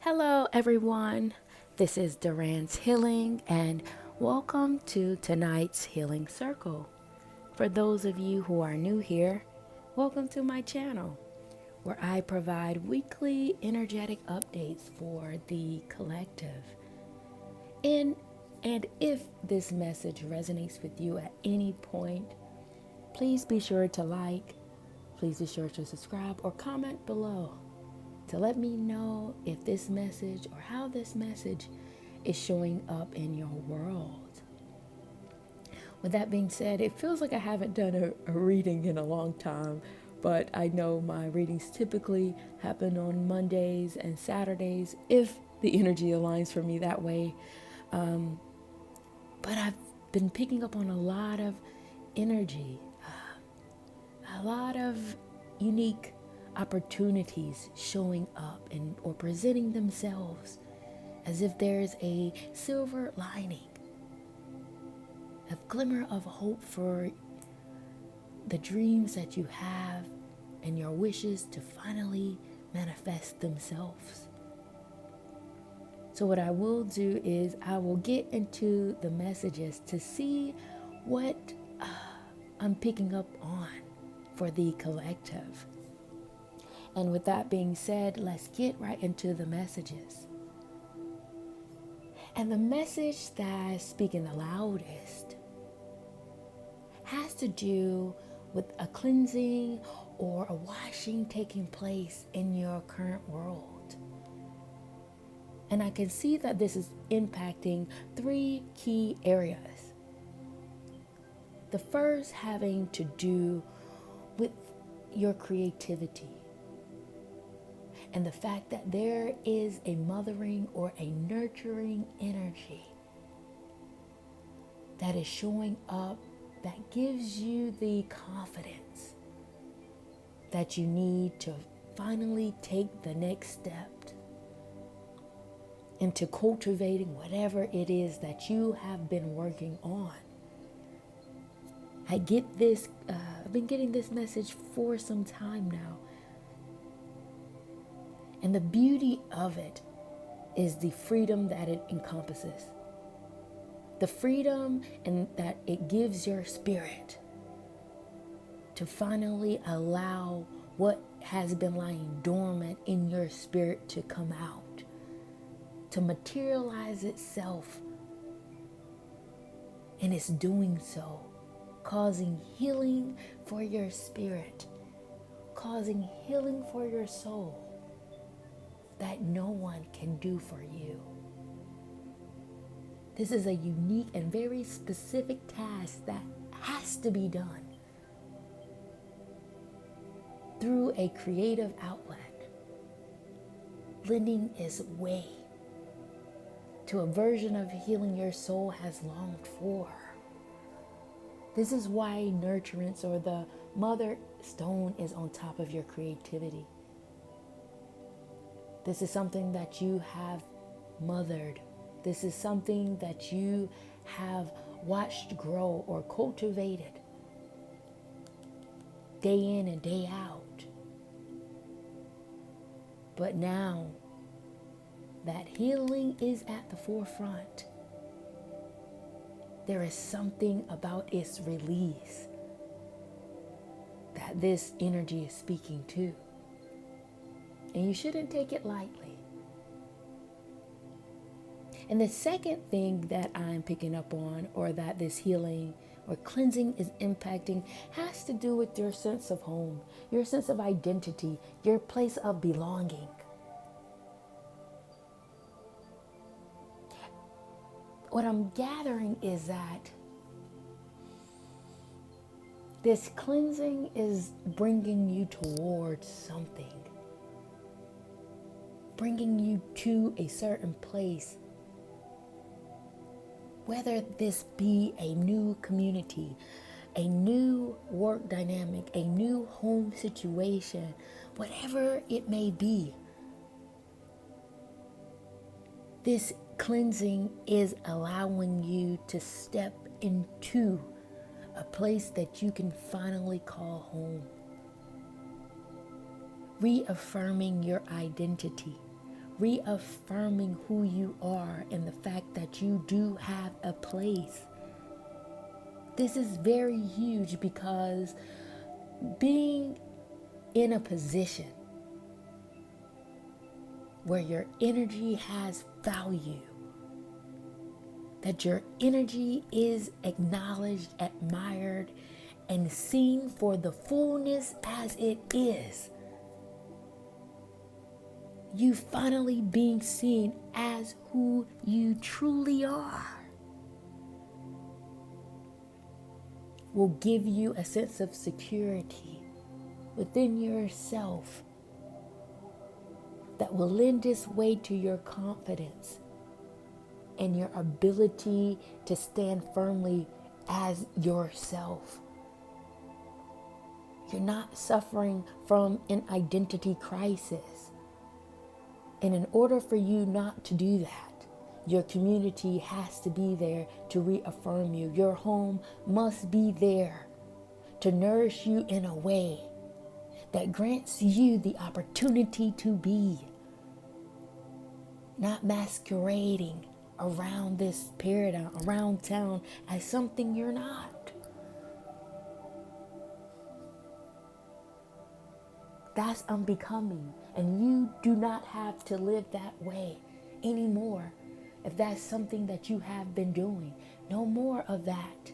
Hello, everyone. This is Duran's Healing, and welcome to tonight's Healing Circle. For those of you who are new here, welcome to my channel, where I provide weekly energetic updates for the collective. And, and if this message resonates with you at any point, please be sure to like, please be sure to subscribe or comment below to let me know if this message or how this message is showing up in your world. With that being said, it feels like I haven't done a reading in a long time, but I know my readings typically happen on Mondays and Saturdays if the energy aligns for me that way. But I've been picking up on a lot of energy, a lot of unique opportunities showing up and or presenting themselves as if there's a silver lining, a glimmer of hope for the dreams that you have and your wishes to finally manifest themselves. So what I will do is I will get into the messages to see what I'm picking up on for the collective. And with that being said, let's get right into the messages. And the message that's speaking the loudest has to do with a cleansing or a washing taking place in your current world. And I can see that this is impacting three key areas. The first having to do with your creativity. And the fact that there is a mothering or a nurturing energy that is showing up that gives you the confidence that you need to finally take the next step into cultivating whatever it is that you have been working on. I've been getting this message for some time now. And the beauty of it is the freedom that it encompasses. The freedom and that it gives your spirit to finally allow what has been lying dormant in your spirit to come out, to materialize itself. And it's doing so, causing healing for your spirit, causing healing for your soul that no one can do for you. This is a unique and very specific task that has to be done through a creative outlet, lending its way to a version of healing your soul has longed for. This is why nurturance or the mother stone is on top of your creativity. This is something that you have mothered. This is something that you have watched grow or cultivated day in and day out. But now that healing is at the forefront, there is something about its release that this energy is speaking to. And you shouldn't take it lightly. And the second thing that I'm picking up on, or that this healing or cleansing is impacting, has to do with your sense of home, your sense of identity, your place of belonging. What I'm gathering is that this cleansing is bringing you towards something, bringing you to a certain place, whether this be a new community, a new work dynamic, a new home situation, whatever it may be. This cleansing is allowing you to step into a place that you can finally call home. Reaffirming your identity, reaffirming who you are and the fact that you do have a place. This is very huge because being in a position where your energy has value, that your energy is acknowledged, admired, and seen for the fullness as it is. You finally being seen as who you truly are will give you a sense of security within yourself that will lend its weight to your confidence and your ability to stand firmly as yourself. You're not suffering from an identity crisis. And in order for you not to do that, your community has to be there to reaffirm you. Your home must be there to nourish you in a way that grants you the opportunity to be, not masquerading around this paradigm, around town as something you're not. That's unbecoming, and you do not have to live that way anymore. If that's something that you have been doing, no more of that.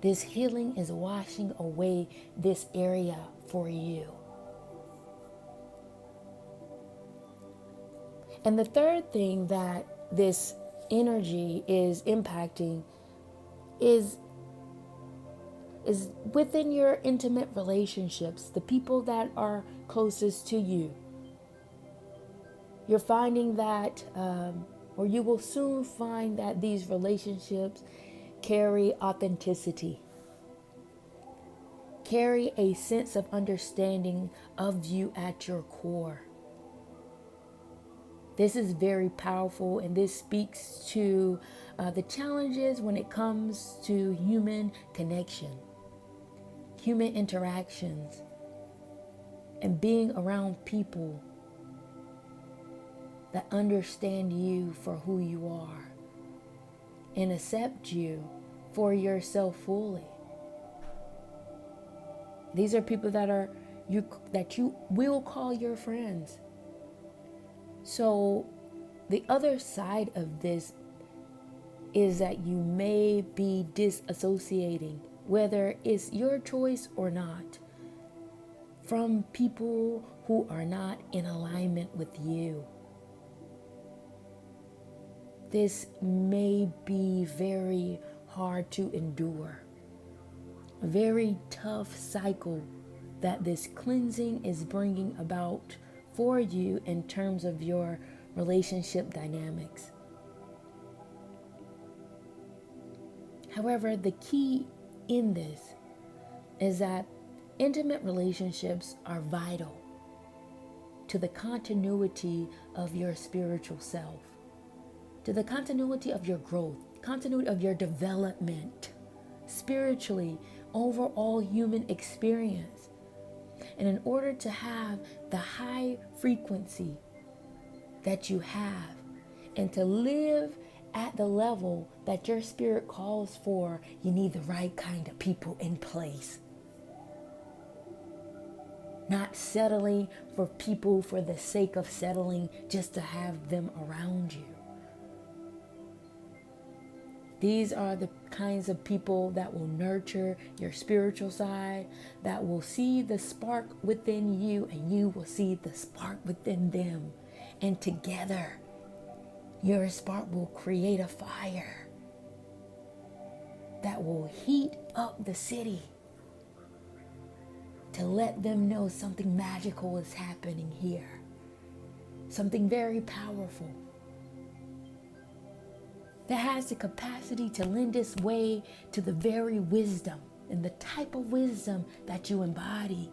This healing is washing away this area for you. And the third thing that this energy is impacting is within your intimate relationships, the people that are closest to you. You're finding that, or you will soon find that these relationships carry authenticity, carry a sense of understanding of you at your core. This is very powerful, and this speaks to the challenges when it comes to human connection, human interactions, and being around people that understand you for who you are and accept you for yourself fully. These are people that you will call your friends. So the other side of this is that you may be disassociating, whether it's your choice or not, from people who are not in alignment with you. This may be very hard to endure, a very tough cycle that this cleansing is bringing about for you in terms of your relationship dynamics. However, the key in this is that intimate relationships are vital to the continuity of your spiritual self, to the continuity of your growth, continuity of your development, spiritually, overall human experience. And in order to have the high frequency that you have and to live at the level that your spirit calls for, you need the right kind of people in place. Not settling for people for the sake of settling just to have them around you. These are the kinds of people that will nurture your spiritual side, that will see the spark within you, and you will see the spark within them. And together, your spark will create a fire that will heat up the city to let them know something magical is happening here, something very powerful that has the capacity to lend its way to the very wisdom and the type of wisdom that you embody.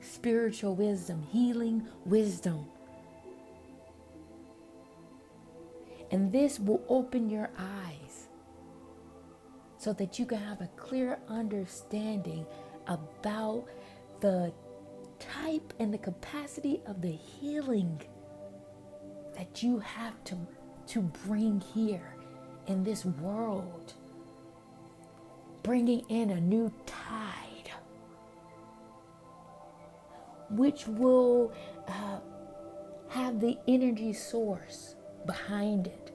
Spiritual wisdom, healing wisdom. And this will open your eyes so that you can have a clear understanding about the type and the capacity of the healing that you have to bring here in this world, bringing in a new tide, which will have the energy source behind it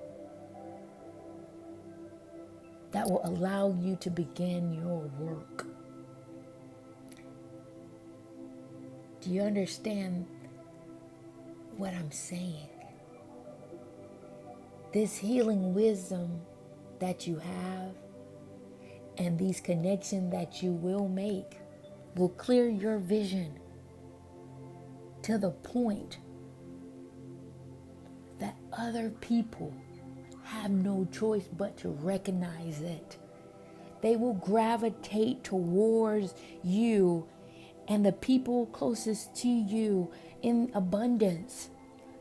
that will allow you to begin your work. Do you understand what I'm saying? This healing wisdom that you have and these connections that you will make will clear your vision to the point that other people have no choice but to recognize it. They will gravitate towards you and the people closest to you in abundance,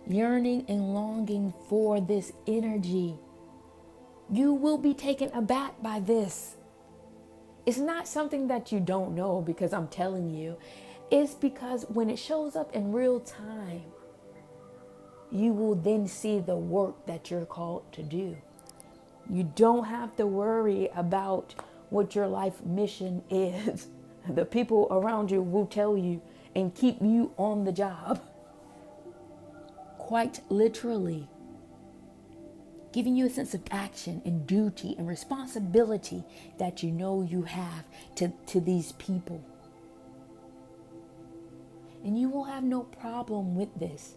yearning and longing for this energy. You will be taken aback by this. It's not something that you don't know because I'm telling you. It's because when it shows up in real time, you will then see the work that you're called to do. You don't have to worry about what your life mission is. The people around you will tell you and keep you on the job. Quite literally, giving you a sense of action and duty and responsibility that you know you have to these people. And you will have no problem with this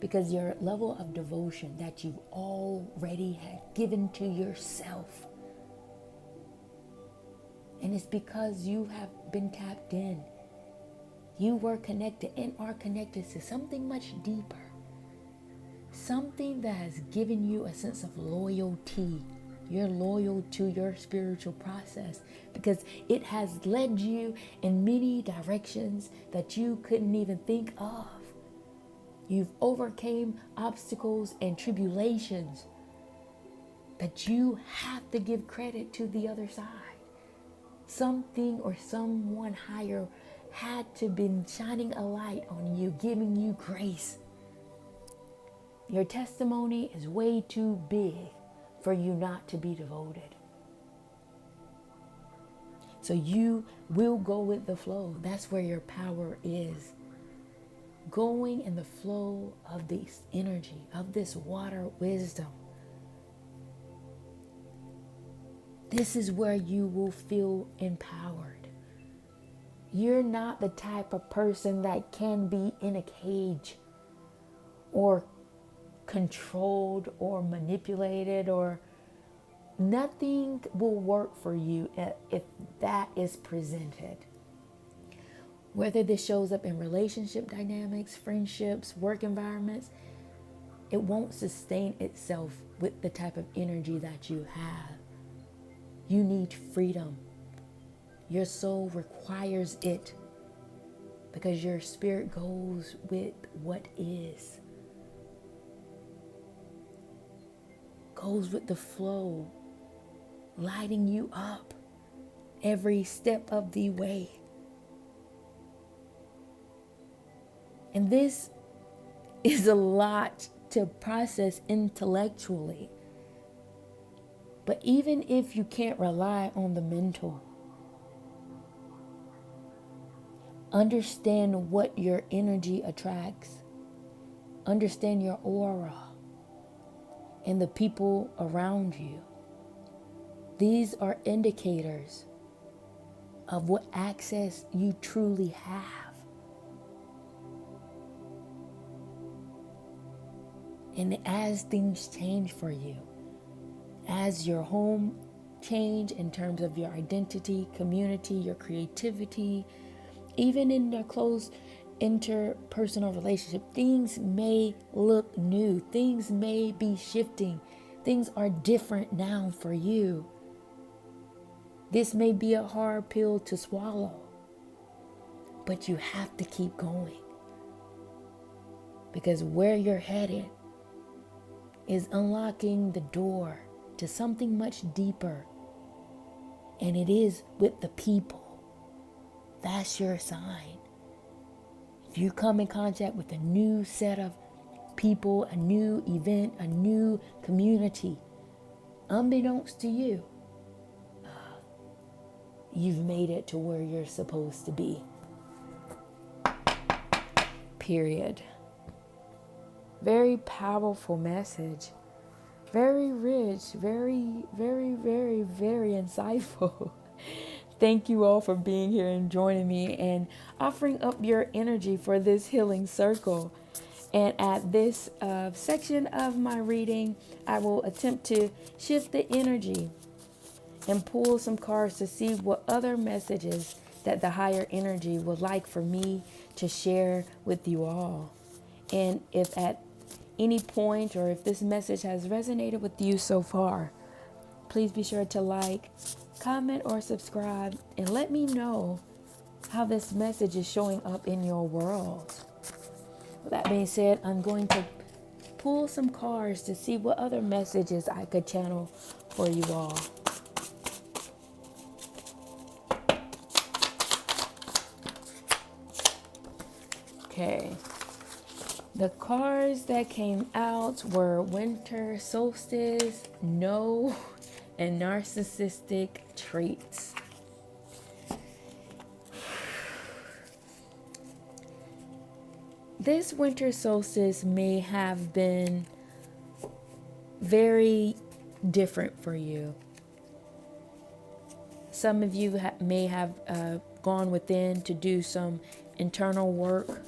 because your level of devotion that you already had given to yourself. And it's because you have been tapped in. You were connected and are connected to something much deeper. Something that has given you a sense of loyalty. You're loyal to your spiritual process because it has led you in many directions that you couldn't even think of. You've overcame obstacles and tribulations that you have to give credit to the other side. Something or someone higher had to been shining a light on you, giving you grace. Your testimony is way too big for you not to be devoted. So you will go with the flow. That's where your power is. Going in the flow of this energy, of this water wisdom. This is where you will feel empowered. You're not the type of person that can be in a cage or controlled or manipulated, or nothing will work for you if that is presented. Whether this shows up in relationship dynamics, friendships, work environments, it won't sustain itself with the type of energy that you have. You need freedom. Your soul requires it because your spirit goes with what is. Goes with the flow, lighting you up every step of the way. And this is a lot to process intellectually. But even if you can't rely on the mental, understand what your energy attracts. Understand your aura and the people around you. These are indicators of what access you truly have. And as things change for you, as your home change in terms of your identity, community, your creativity, even in their close interpersonal relationship, things may look new. Things may be shifting. Things are different now for you. This may be a hard pill to swallow, but you have to keep going. Because where you're headed is unlocking the door to something much deeper. And it is with the people. That's your sign. If you come in contact with a new set of people, a new event, a new community. Unbeknownst to you, you've made it to where you're supposed to be. Period. Very powerful message. Very rich, very, very, very, very insightful. Thank you all for being here and joining me and offering up your energy for this healing circle. And at this section of my reading, I will attempt to shift the energy and pull some cards to see what other messages that the higher energy would like for me to share with you all. And if at any point, or if this message has resonated with you so far, please be sure to like, comment, or subscribe, and let me know how this message is showing up in your world. With that being said, I'm going to pull some cards to see what other messages I could channel for you all. Okay. The cards that came out were Winter Solstice, No, and Narcissistic Traits. This winter solstice may have been very different for you. Some of you may have gone within to do some internal work.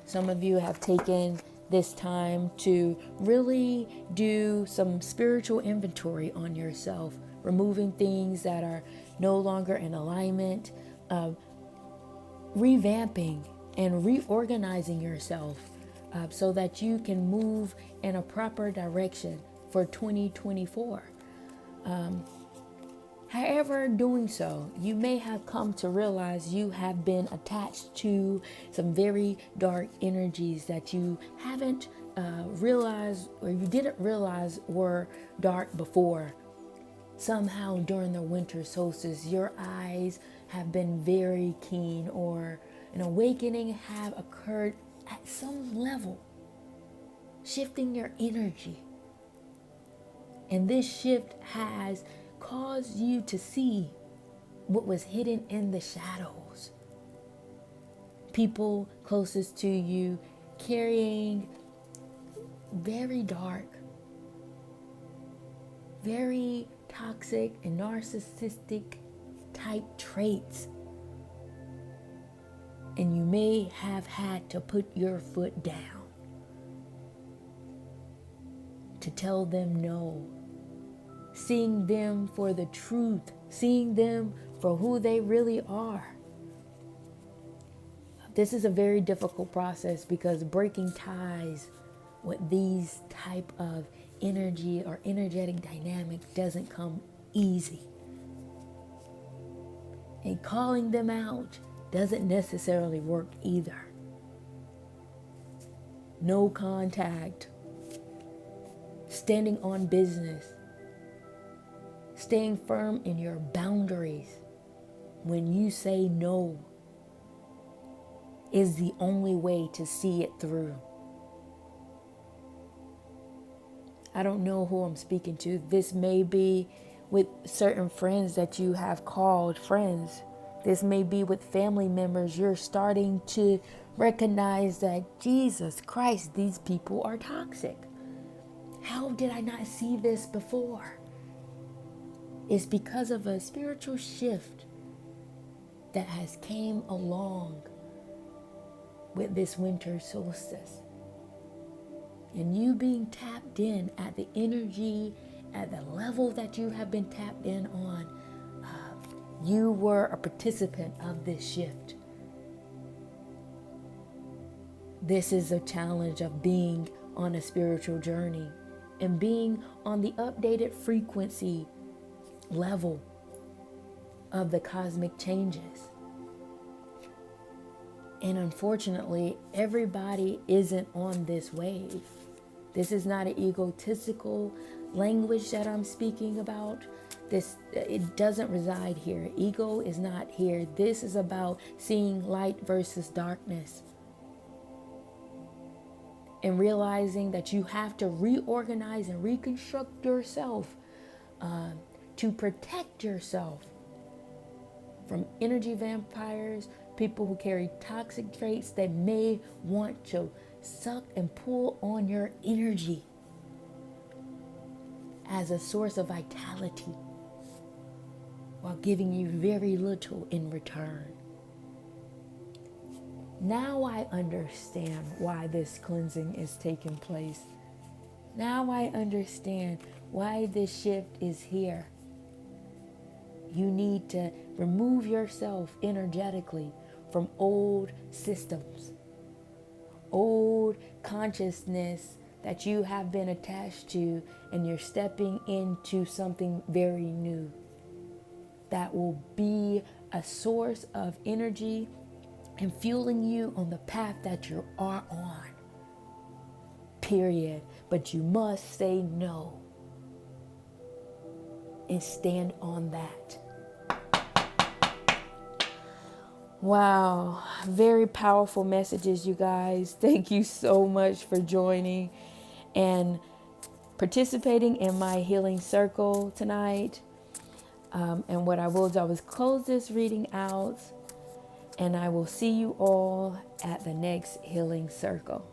Some of you have taken this time to really do some spiritual inventory on yourself, removing things that are no longer in alignment, revamping and reorganizing yourself so that you can move in a proper direction for 2024. However, doing so, you may have come to realize you have been attached to some very dark energies that you haven't realized, or you didn't realize were dark before. Somehow during the winter solstice, your eyes have been very keen, or an awakening have occurred at some level, shifting your energy. And this shift has caused you to see what was hidden in the shadows. People closest to you carrying very dark, very toxic and narcissistic type traits. And you may have had to put your foot down to tell them no. Seeing them for the truth, seeing them for who they really are. This is a very difficult process because breaking ties with these type of energy or energetic dynamic doesn't come easy. And calling them out doesn't necessarily work either. No contact, standing on business, staying firm in your boundaries when you say no is the only way to see it through. I don't know who I'm speaking to. This may be with certain friends that you have called friends. This may be with family members. You're starting to recognize that Jesus Christ, these people are toxic. How did I not see this before? It's because of a spiritual shift that has came along with this winter solstice. And you being tapped in at the energy, at the level that you have been tapped in on, you were a participant of this shift. This is a challenge of being on a spiritual journey and being on the updated frequency level of the cosmic changes. And unfortunately, everybody isn't on this wave. This is not an egotistical language that I'm speaking about. It doesn't reside here. Ego is not here. This is about seeing light versus darkness. and realizing that you have to reorganize and reconstruct yourself to protect yourself from energy vampires, people who carry toxic traits that may want to suck and pull on your energy as a source of vitality while giving you very little in return. Now I understand why this cleansing is taking place. Now I understand why this shift is here. You need to remove yourself energetically from old systems, old consciousness that you have been attached to, and you're stepping into something very new that will be a source of energy and fueling you on the path that you are on. Period. But you must say no and stand on that. Wow, very powerful messages, you guys. Thank you so much for joining and participating in my healing circle tonight. And what I will do is close this reading out, and I will see you all at the next healing circle.